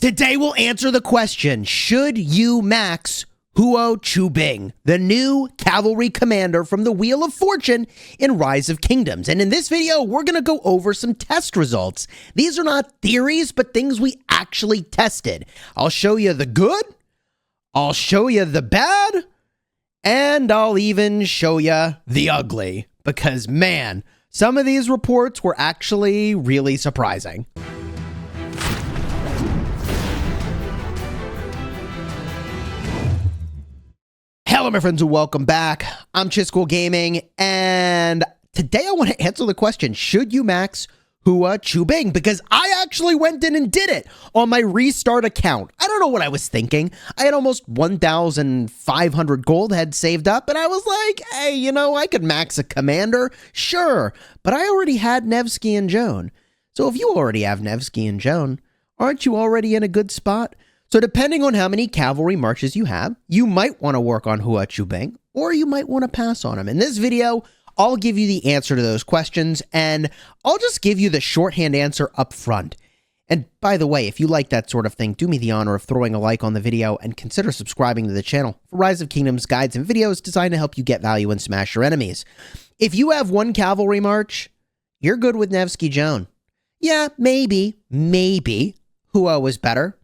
Today we'll answer the question, should you max Huo Qubing, the new cavalry commander from the Wheel of Fortune in Rise of Kingdoms? And in this video, we're going to go over some test results. These are not theories, but things we actually tested. I'll show you the good, I'll show you the bad, and I'll even show you the ugly. Because, man, some of these reports were actually really surprising. Hello, my friends, and welcome back. I'm Chisgule Gaming, and today I want to answer the question, should you max Huo Qubing? Because I actually went in and did it on my restart account. I don't know what I was thinking. I had almost 1,500 gold had saved up, and I was like, hey, you know, I could max a commander, sure. But I already had Nevsky and Joan. So if you already have Nevsky and Joan, aren't you already in a good spot? So depending on how many cavalry marches you have, you might want to work on Huo Qubing, or you might want to pass on him. In this video, I'll give you the answer to those questions, and I'll just give you the shorthand answer up front. And by the way, if you like that sort of thing, do me the honor of throwing a like on the video and consider subscribing to the channel for Rise of Kingdoms guides and videos designed to help you get value and smash your enemies. If you have one cavalry march, you're good with Nevsky Joan. Yeah, maybe Huo is better.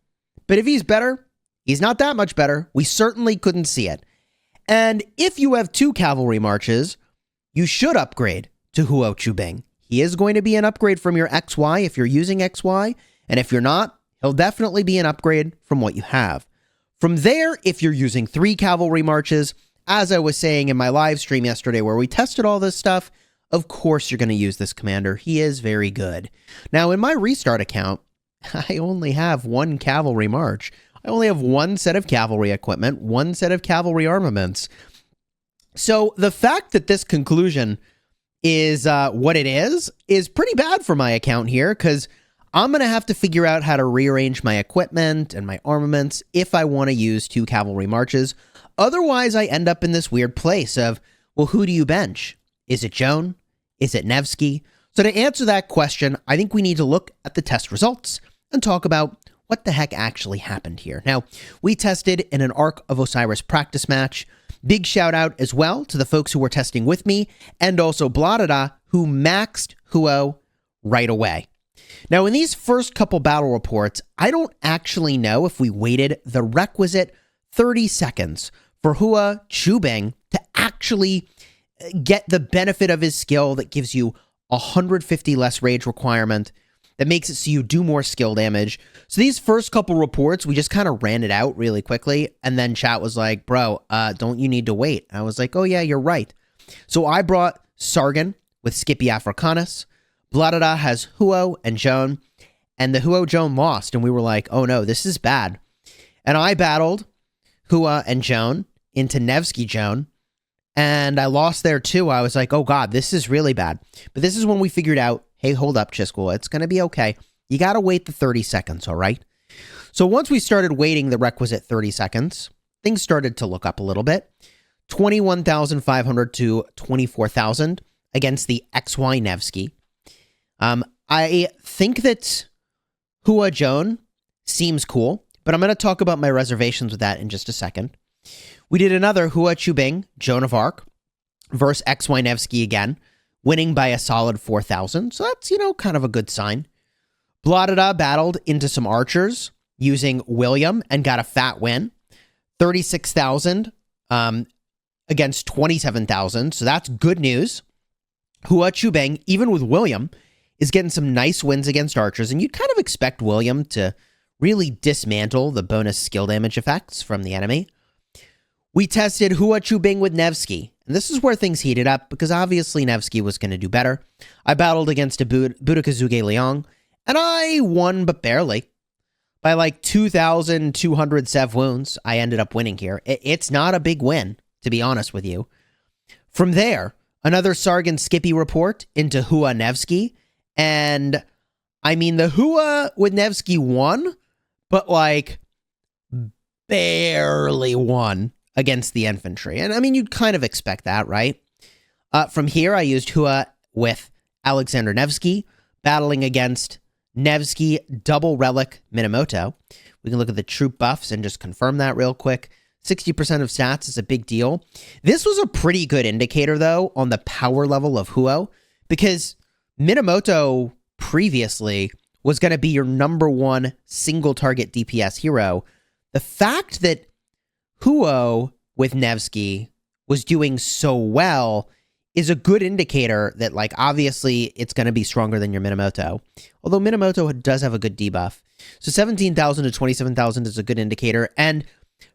But if he's better, he's not that much better. We certainly couldn't see it. And if you have two cavalry marches, you should upgrade to Huo Qubing. He is going to be an upgrade from your XY if you're using XY. And if you're not, he'll definitely be an upgrade from what you have. From there, if you're using three cavalry marches, as I was saying in my live stream yesterday where we tested all this stuff, of course you're going to use this commander. He is very good. Now, in my restart account, I only have one cavalry march. I only have one set of cavalry equipment, one set of cavalry armaments. So the fact that this conclusion is what it is pretty bad for my account here, because I'm going to have to figure out how to rearrange my equipment and my armaments if I want to use two cavalry marches. Otherwise, I end up in this weird place of, well, who do you bench? Is it Joan? Is it Nevsky? So to answer that question, I think we need to look at the test results and talk about what the heck actually happened here. Now, we tested in an Ark of Osiris practice match. Big shout out as well to the folks who were testing with me, and also Bladada, who maxed Huo right away. Now, in these first couple battle reports, I don't actually know if we waited the requisite 30 seconds for Huo Qubing to actually get the benefit of his skill that gives you 150 less rage requirement, that makes it so you do more skill damage. So these first couple reports, we just kind of ran it out really quickly, and then chat was like, bro, don't you need to wait? I was like, oh yeah, you're right. So I brought Sargon with Skippy Africanus. Bladada has Huo and Joan, and the Huo Joan lost, and we were like, oh no, this is bad. And I battled Huo and Joan into Nevsky Joan, and I lost there too. I was like, oh god, this is really bad. But this is when we figured out, hey, hold up, Chisgule, it's going to be okay. You got to wait the 30 seconds, all right? So once we started waiting the requisite 30 seconds, things started to look up a little bit. 21,500 to 24,000 against the XY Nevsky. I think that Huo Joan seems cool, but I'm going to talk about my reservations with that in just a second. We did another Huo Qubing, Joan of Arc, versus XY Nevsky again, winning by a solid 4,000. So that's, you know, kind of a good sign. Bladada battled into some archers using William and got a fat win. 36,000 against 27,000. So that's good news. Huo Qubing, even with William, is getting some nice wins against archers. And you'd kind of expect William to really dismantle the bonus skill damage effects from the enemy. We tested Huo Qubing with Nevsky. And this is where things heated up, because obviously Nevsky was going to do better. I battled against a Budakazuge Liang, and I won, but barely. By like 2,200 sev wounds, I ended up winning here. It's not a big win, to be honest with you. From there, another Sargon Skippy report into Huo Nevsky, and I mean, the Huo with Nevsky won, but like barely won against the infantry. And I mean, you'd kind of expect that, right? From here, I used Huo with Alexander Nevsky, battling against Nevsky double relic Minamoto. We can look at the troop buffs and just confirm that real quick. 60% of stats is a big deal. This was a pretty good indicator, though, on the power level of Huo, because Minamoto previously was going to be your number one single target DPS hero. The fact that Huo with Nevsky was doing so well is a good indicator that, like, obviously it's going to be stronger than your Minamoto. Although Minamoto does have a good debuff. So 17,000 to 27,000 is a good indicator. And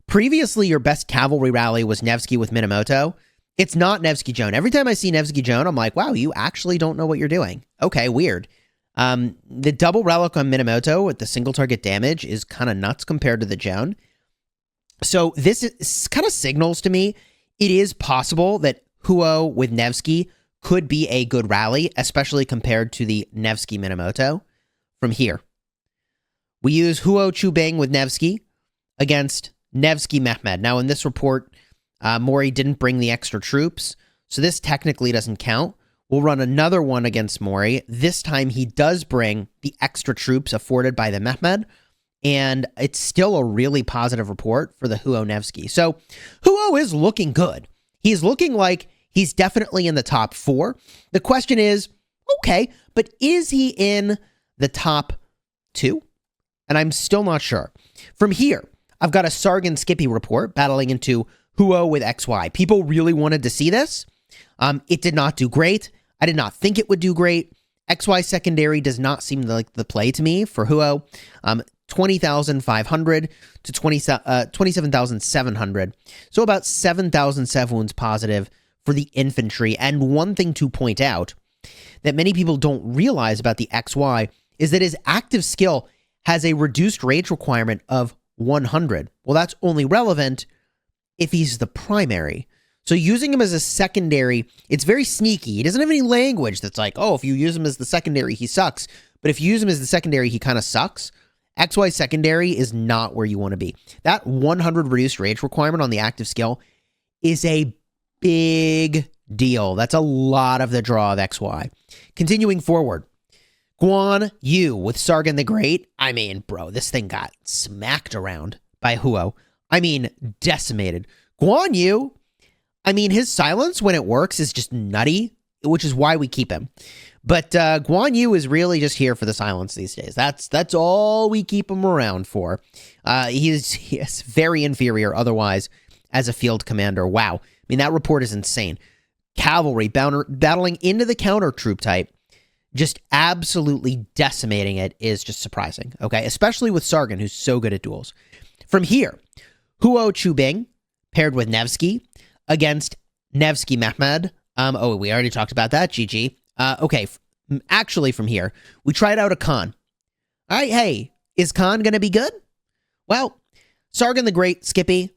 previously your best cavalry rally was Nevsky with Minamoto. It's not Nevsky Joan. Every time I see Nevsky Joan, I'm like, wow, you actually don't know what you're doing. Okay, weird. The double relic on Minamoto with the single target damage is kind of nuts compared to the Joan. So this kind of signals to me it is possible that Huo with Nevsky could be a good rally, especially compared to the Nevsky Minamoto. From here, we use Huo Qubing with Nevsky against Nevsky Mehmed. Now, in this report, Mori didn't bring the extra troops, so this technically doesn't count. We'll run another one against Mori. This time, he does bring the extra troops afforded by the Mehmed, and it's still a really positive report for the Huo Nevsky. So, Huo is looking good. He's looking like he's definitely in the top 4. The question is, okay, but is he in the top 2? And I'm still not sure. From here, I've got a Sargon Skippy report battling into Huo with XY. People really wanted to see this. It did not do great. I did not think it would do great. XY secondary does not seem like the play to me for Huo. 20,500 to 27,700. So about 7,000 sev wounds positive for the infantry. And one thing to point out that many people don't realize about the XY is that his active skill has a reduced rage requirement of 100. Well, that's only relevant if he's the primary. So using him as a secondary, it's very sneaky. He doesn't have any language that's like, oh, if you use him as the secondary, he sucks. But if you use him as the secondary, he kind of sucks. XY secondary is not where you want to be. That 100 reduced rage requirement on the active skill is a big deal. That's a lot of the draw of XY. Continuing forward, Guan Yu with Sargon the Great. I mean, bro, this thing got smacked around by Huo. I mean, decimated. Guan Yu, I mean, his silence when it works is just nutty, which is why we keep him. But Guan Yu is really just here for the silence these days. That's all we keep him around for. He is very inferior otherwise as a field commander. Wow. I mean, that report is insane. Cavalry battling into the counter troop type, just absolutely decimating it is just surprising. Okay, especially with Sargon, who's so good at duels. From here, Huo Qubing paired with Nevsky against Nevsky Mehmed. Oh, we already talked about that. GG. Okay, actually from here, we tried out a Khan. All right, hey, is Khan going to be good? Well, Sargon the Great, Skippy,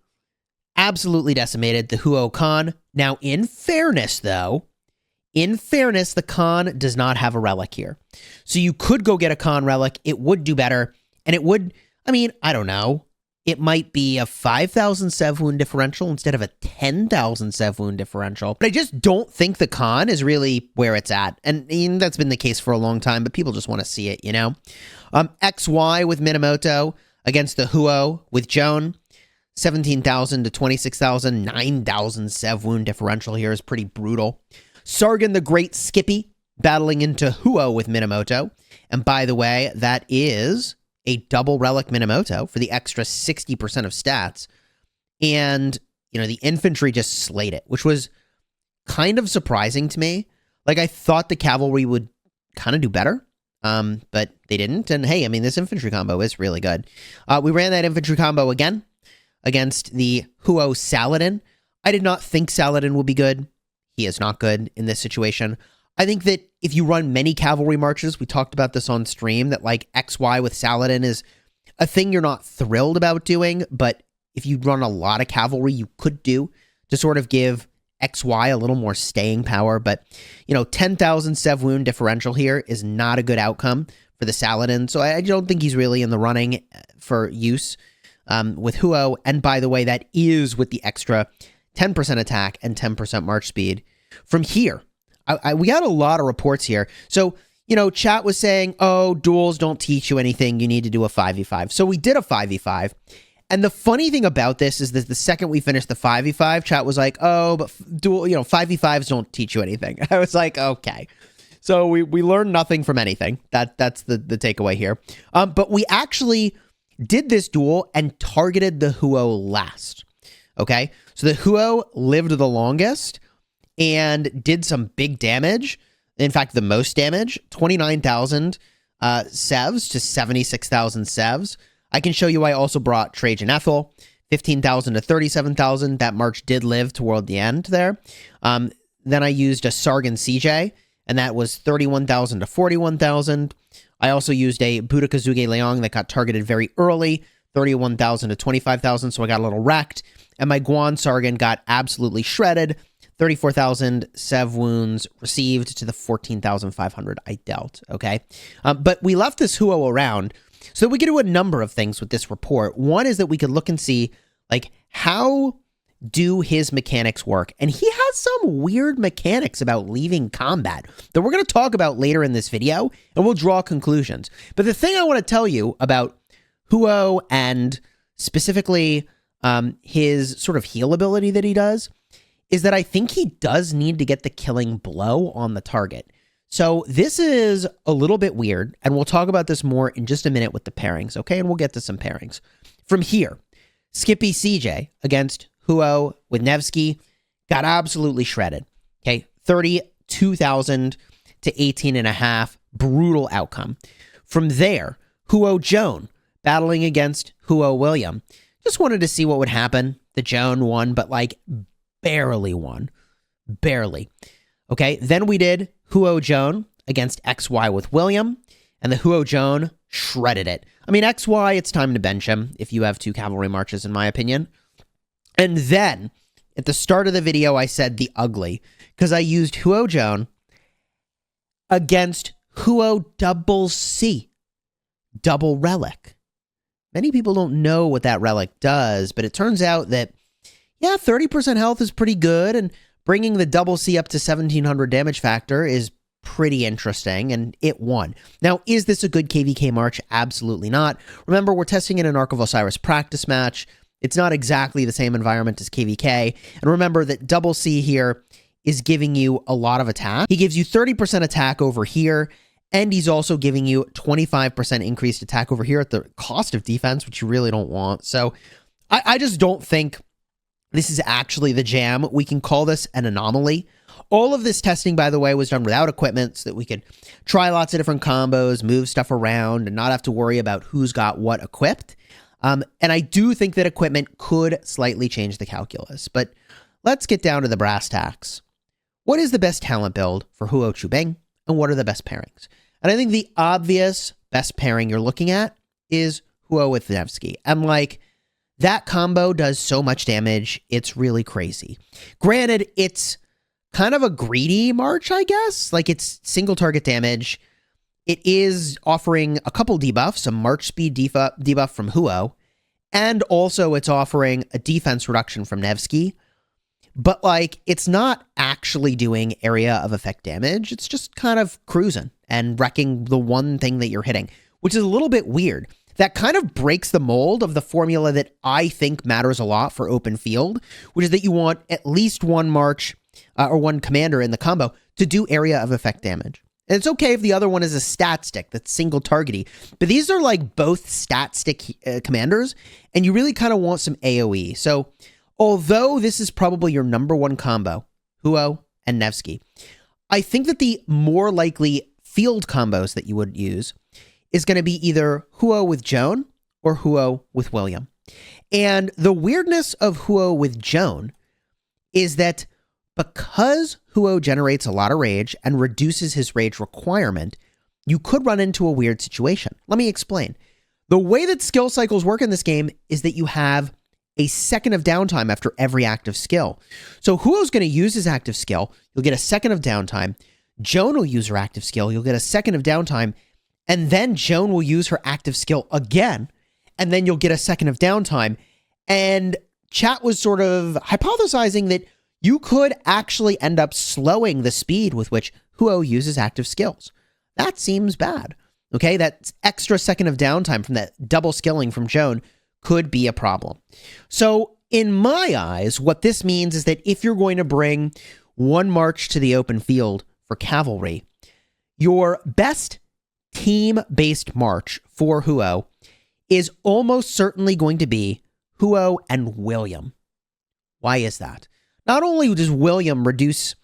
absolutely decimated the Huo Khan. Now, in fairness, though, the Khan does not have a relic here. So you could go get a Khan relic. It would do better. And it would, I mean, I don't know. It might be a 5,000 sev wound differential instead of a 10,000 sev wound differential. But I just don't think the Khan is really where it's at. And that's been the case for a long time, but people just want to see it, you know? XY with Minamoto against the Huo with Joan. 17,000 to 26,000. 9,000 sev wound differential here is pretty brutal. Sargon the Great Skippy battling into Huo with Minamoto. And by the way, that is a double relic Minamoto for the extra 60% of stats. And, you know, the infantry just slayed it, which was kind of surprising to me. Like, I thought the cavalry would kind of do better, but they didn't. And hey, I mean, this infantry combo is really good. We ran that infantry combo again against the Huo Saladin. I did not think Saladin would be good. He is not good in this situation. I think that if you run many cavalry marches, we talked about this on stream, that like XY with Saladin is a thing you're not thrilled about doing, but if you run a lot of cavalry, you could do to sort of give XY a little more staying power. But, you know, 10,000 sev wound differential here is not a good outcome for the Saladin. So I don't think he's really in the running for use with Huo. And by the way, that is with the extra 10% attack and 10% march speed. From here, we got a lot of reports here. So chat was saying, oh, duels don't teach you anything. You need to do a 5v5. So we did a 5v5. And the funny thing about this is that the second we finished the 5v5, chat was like, oh, but 5v5s don't teach you anything. I was like, okay. So we learned nothing from anything. That's the takeaway here. But we actually did this duel and targeted the Huo last. Okay? So the Huo lived the longest and did some big damage. In fact, the most damage, 29,000 sevs to 76,000 sevs. I can show you I also brought Trajan Ethel, 15,000 to 37,000. That March did live toward the end there. Then I used a Sargon CJ, and that was 31,000 to 41,000. I also used a Budakazuge Leong that got targeted very early, 31,000 to 25,000, so I got a little wrecked. And my Guan Sargon got absolutely shredded, 34,000 sev wounds received to the 14,500 I dealt, okay? But we left this Huo around so we could do a number of things with this report. One is that we could look and see, like, how do his mechanics work? And he has some weird mechanics about leaving combat that we're going to talk about later in this video, and we'll draw conclusions. But the thing I want to tell you about Huo and specifically his sort of heal ability that he does is that I think he does need to get the killing blow on the target. So this is a little bit weird, and we'll talk about this more in just a minute with the pairings, okay? And we'll get to some pairings. From here, Skippy CJ against Huo with Nevsky got absolutely shredded, okay? 32,000 to 18.5, brutal outcome. From there, Huo Joan battling against Huo William. Just wanted to see what would happen. The Joan won, but like barely won. Barely. Okay, then we did Huo Joan against XY with William, and the Huo Joan shredded it. I mean, XY, it's time to bench him if you have 2 cavalry marches, in my opinion. And then, at the start of the video, I said the ugly, because I used Huo Joan against Huo double C, double relic. Many people don't know what that relic does, but it turns out that, yeah, 30% health is pretty good, and bringing the double C up to 1700 damage factor is pretty interesting, and it won. Now, is this a good KVK march? Absolutely not. Remember, we're testing in an Ark of Osiris practice match. It's not exactly the same environment as KVK. And remember that double C here is giving you a lot of attack. He gives you 30% attack over here, and he's also giving you 25% increased attack over here at the cost of defense, which you really don't want. So I just don't think this is actually the jam. We can call this an anomaly. All of this testing, by the way, was done without equipment so that we could try lots of different combos, move stuff around, and not have to worry about who's got what equipped. And I do think that equipment could slightly change the calculus. But let's get down to the brass tacks. What is the best talent build for Huo Qubing, and what are the best pairings? And I think the obvious best pairing you're looking at is Huo with Nevsky. And like, that combo does so much damage, it's really crazy. Granted, it's kind of a greedy march, I guess. Like, it's single target damage. It is offering a couple debuffs, some march speed debuff from Huo, and also it's offering a defense reduction from Nevsky. But, like, it's not actually doing area of effect damage. It's just kind of cruising and wrecking the one thing that you're hitting, which is a little bit weird. That kind of breaks the mold of the formula that I think matters a lot for open field, which is that you want at least one march or one commander in the combo to do area of effect damage. And it's okay if the other one is a stat stick that's single targety, but these are like both stat stick commanders, and you really kind of want some AoE. So although this is probably your number one combo, Huo and Nevsky, I think that the more likely field combos that you would use is going to be either Huo with Joan or Huo with William. And the weirdness of Huo with Joan is that because Huo generates a lot of rage and reduces his rage requirement, you could run into a weird situation. Let me explain. The way that skill cycles work in this game is that you have a second of downtime after every active skill. So Huo's going to use his active skill. You'll get a second of downtime. Joan will use her active skill. You'll get a second of downtime. And then Joan will use her active skill again, and then you'll get a second of downtime. And chat was sort of hypothesizing that you could actually end up slowing the speed with which Huo uses active skills. That seems bad. Okay, that extra second of downtime from that double skilling from Joan could be a problem. So in my eyes, what this means is that if you're going to bring one march to the open field for cavalry, your best team-based march for Huo is almost certainly going to be Huo and William. Why is that? Not only does William reduce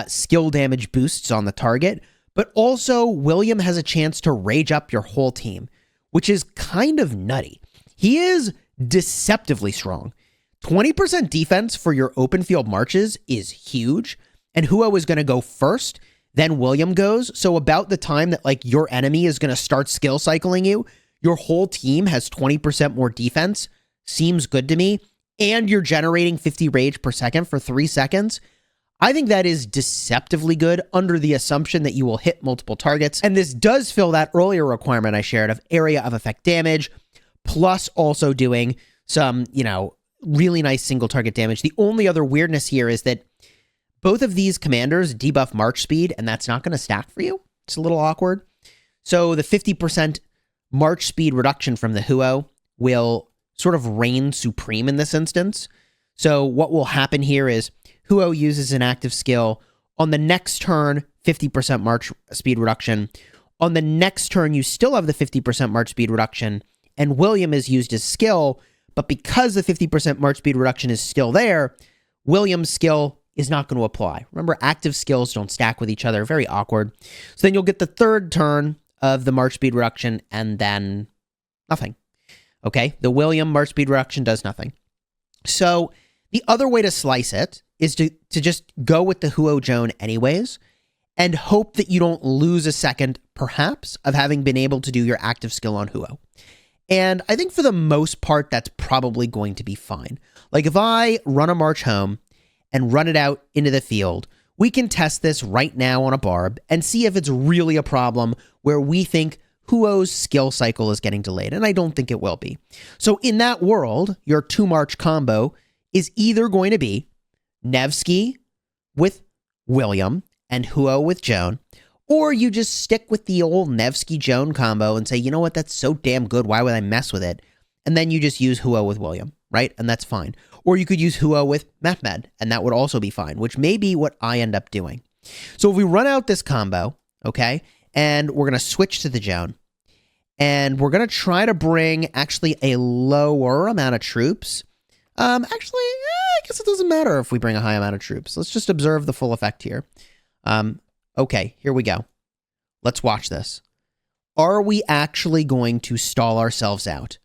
skill damage boosts on the target, but also William has a chance to rage up your whole team, which is kind of nutty. He is deceptively strong. 20% defense for your open field marches is huge, and Huo is going to go first, then William goes, so about the time that like your enemy is going to start skill cycling you, your whole team has 20% more defense. Seems good to me, and you're generating 50 rage per second for 3 seconds. I think that is deceptively good under the assumption that you will hit multiple targets. And this does fill that earlier requirement I shared of area of effect damage, plus also doing some, really nice single target damage. The only other weirdness here is that both of these commanders debuff march speed, and that's not going to stack for you. It's a little awkward. So the 50% march speed reduction from the Huo will sort of reign supreme in this instance. So what will happen here is Huo uses an active skill. On the next turn, 50% march speed reduction. On the next turn, you still have the 50% march speed reduction, and William is used as skill, but because the 50% march speed reduction is still there, William's skill is not going to apply. Remember, active skills don't stack with each other. Very awkward. So then you'll get the third turn of the march speed reduction, and then nothing. Okay? The William march speed reduction does nothing. So the other way to slice it is to just go with the Huo Joan anyways, and hope that you don't lose a second, perhaps, of having been able to do your active skill on Huo. And I think for the most part, that's probably going to be fine. Like if I run a march home and run it out into the field, we can test this right now on a barb and see if it's really a problem where we think Huo's skill cycle is getting delayed, and I don't think it will be. So in that world, your 2-march combo is either going to be Nevsky with William and Huo with Joan, or you just stick with the old Nevsky-Joan combo and say, you know what, that's so damn good, why would I mess with it? And then you just use Huo with William, right? And that's fine. Or you could use Huo with Mehmed, and that would also be fine, which may be what I end up doing. So if we run out this combo, okay, and we're going to switch to the Joan, and we're going to try to bring actually a lower amount of troops. I guess it doesn't matter if we bring a high amount of troops. Let's just observe the full effect here. Okay, here we go. Let's watch this. Are we actually going to stall ourselves out?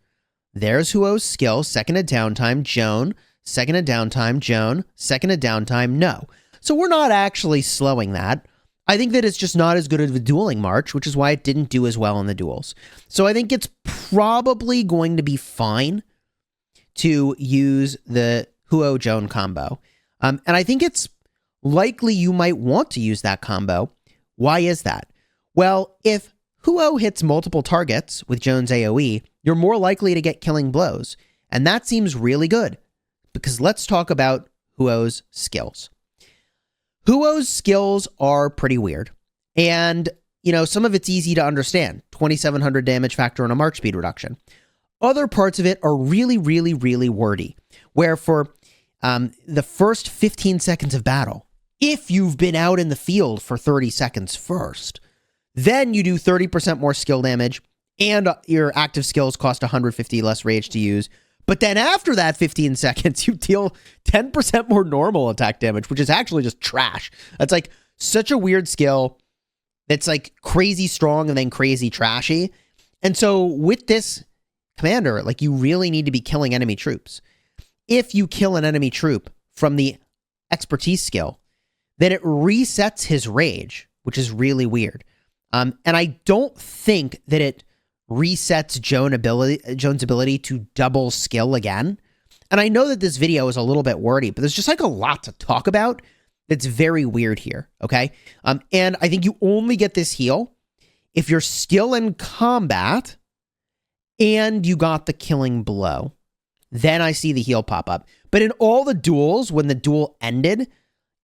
There's Huo's skill, second of downtime, Joan, second of downtime, Joan, second of downtime, no. So we're not actually slowing that. I think that it's just not as good as a dueling march, which is why it didn't do as well in the duels. So I think it's probably going to be fine to use the Huo Joan combo. And I think it's likely you might want to use that combo. Why is that? Well, if Huo hits multiple targets with Joan's AoE, you're more likely to get killing blows. And that seems really good, because let's talk about Huo's skills. Huo's skills are pretty weird. And, some of it's easy to understand. 2,700 damage factor and a march speed reduction. Other parts of it are really, really, really wordy, where for the first 15 seconds of battle, if you've been out in the field for 30 seconds first, then you do 30% more skill damage, and your active skills cost 150 less rage to use. But then after that 15 seconds, you deal 10% more normal attack damage, which is actually just trash. That's like such a weird skill that's like crazy strong and then crazy trashy. And so with this commander, like you really need to be killing enemy troops. If you kill an enemy troop from the expertise skill, then it resets his rage, which is really weird. And I don't think that it resets Joan's ability to double skill again. And I know that this video is a little bit wordy, but there's just like a lot to talk about that's very weird here, okay? And I think you only get this heal if you're still in combat and you got the killing blow. Then I see the heal pop up. But in all the duels, when the duel ended,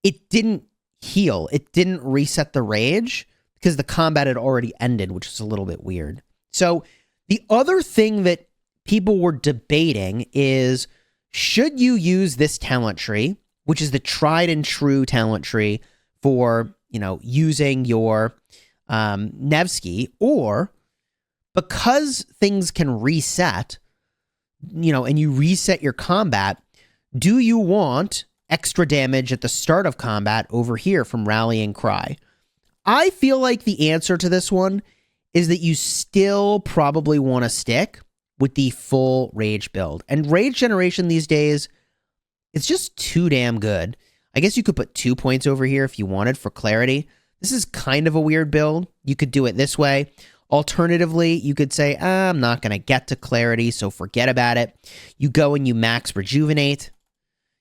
it didn't heal. It didn't reset the rage, because the combat had already ended, which is a little bit weird. So the other thing that people were debating is, should you use this talent tree, which is the tried and true talent tree for, using your Nevsky, or because things can reset, and you reset your combat, do you want extra damage at the start of combat over here from Rallying Cry? I feel like the answer to this one is that you still probably want to stick with the full rage build. And rage generation these days, it's just too damn good. I guess you could put 2 points over here if you wanted for clarity. This is kind of a weird build. You could do it this way. Alternatively, you could say, I'm not going to get to clarity, so forget about it. You go and you max rejuvenate.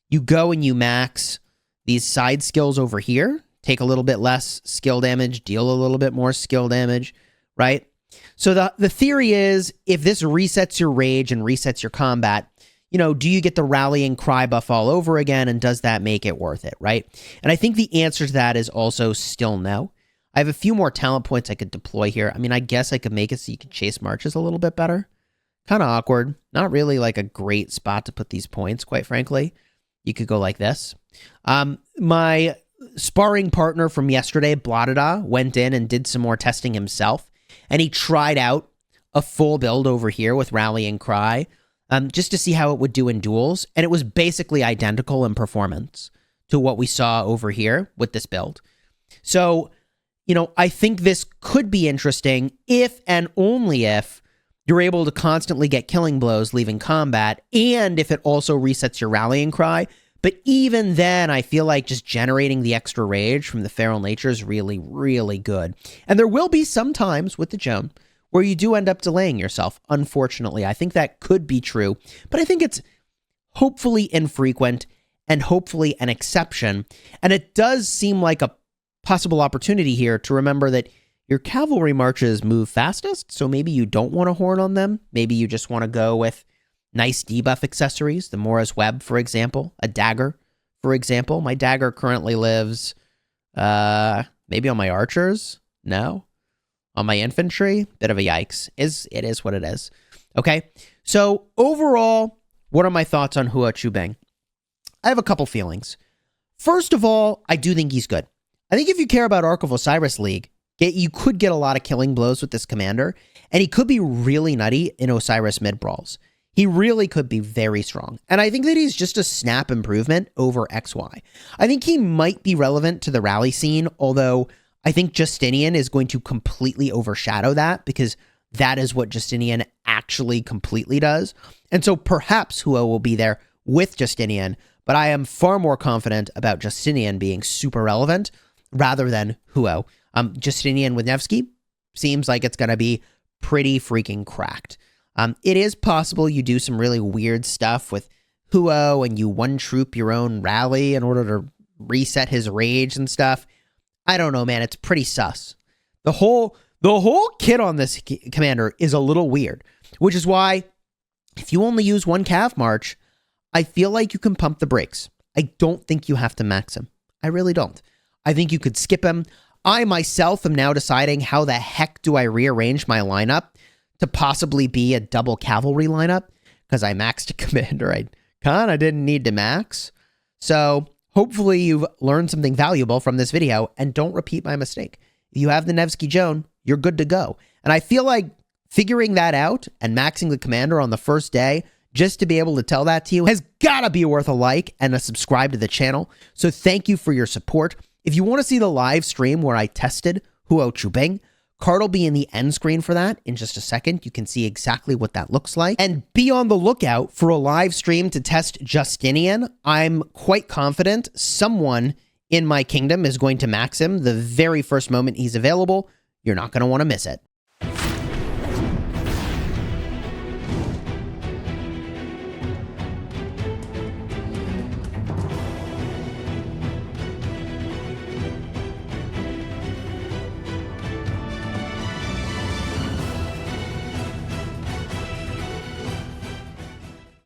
You go and you max these side skills over here. Take a little bit less skill damage, deal a little bit more skill damage, right? So the theory is, if this resets your rage and resets your combat, do you get the Rallying Cry buff all over again, and does that make it worth it, right? And I think the answer to that is also still no. I have a few more talent points I could deploy here. I mean, I guess I could make it so you could chase marches a little bit better. Kind of awkward. Not really like a great spot to put these points, quite frankly. You could go like this. My sparring partner from yesterday, Bladada, went in and did some more testing himself, and he tried out a full build over here with Rallying Cry, just to see how it would do in duels, and it was basically identical in performance to what we saw over here with this build. So, I think this could be interesting if and only if you're able to constantly get killing blows leaving combat, and if it also resets your Rallying Cry. But even then, I feel like just generating the extra rage from the Feral Nature is really, really good. And there will be some times with the Joan where you do end up delaying yourself, unfortunately. I think that could be true, but I think it's hopefully infrequent and hopefully an exception. And it does seem like a possible opportunity here to remember that your cavalry marches move fastest, so maybe you don't want to horn on them. Maybe you just want to go with nice debuff accessories, the Mora's Web, for example, a dagger, for example. My dagger currently lives, maybe on my archers? No. On my infantry? Bit of a yikes. It is what it is. Okay, so overall, what are my thoughts on Huo Qubing? I have a couple feelings. First of all, I do think he's good. I think if you care about Ark of Osiris League, you could get a lot of killing blows with this commander, and he could be really nutty in Osiris mid-brawls. He really could be very strong. And I think that he's just a snap improvement over XY. I think he might be relevant to the rally scene, although I think Justinian is going to completely overshadow that, because that is what Justinian actually completely does. And so perhaps Huo will be there with Justinian, but I am far more confident about Justinian being super relevant rather than Huo. Justinian with Nevsky seems like it's going to be pretty freaking cracked. It is possible you do some really weird stuff with Huo and you one-troop your own rally in order to reset his rage and stuff. I don't know, man. It's pretty sus. The whole kit on this commander is a little weird, which is why if you only use one Cav March, I feel like you can pump the brakes. I don't think you have to max him. I really don't. I think you could skip him. I myself am now deciding how the heck do I rearrange my lineup to possibly be a double cavalry lineup, because I maxed a commander I kind of didn't need to max. So hopefully you've learned something valuable from this video and don't repeat my mistake. If you have the Nevsky Joan, you're good to go. And I feel like figuring that out and maxing the commander on the first day just to be able to tell that to you has got to be worth a like and a subscribe to the channel. So thank you for your support. If you want to see the live stream where I tested Huo Qubing, card will be in the end screen for that in just a second. You can see exactly what that looks like. And be on the lookout for a live stream to test Justinian. I'm quite confident someone in my kingdom is going to max him the very first moment he's available. You're not going to want to miss it.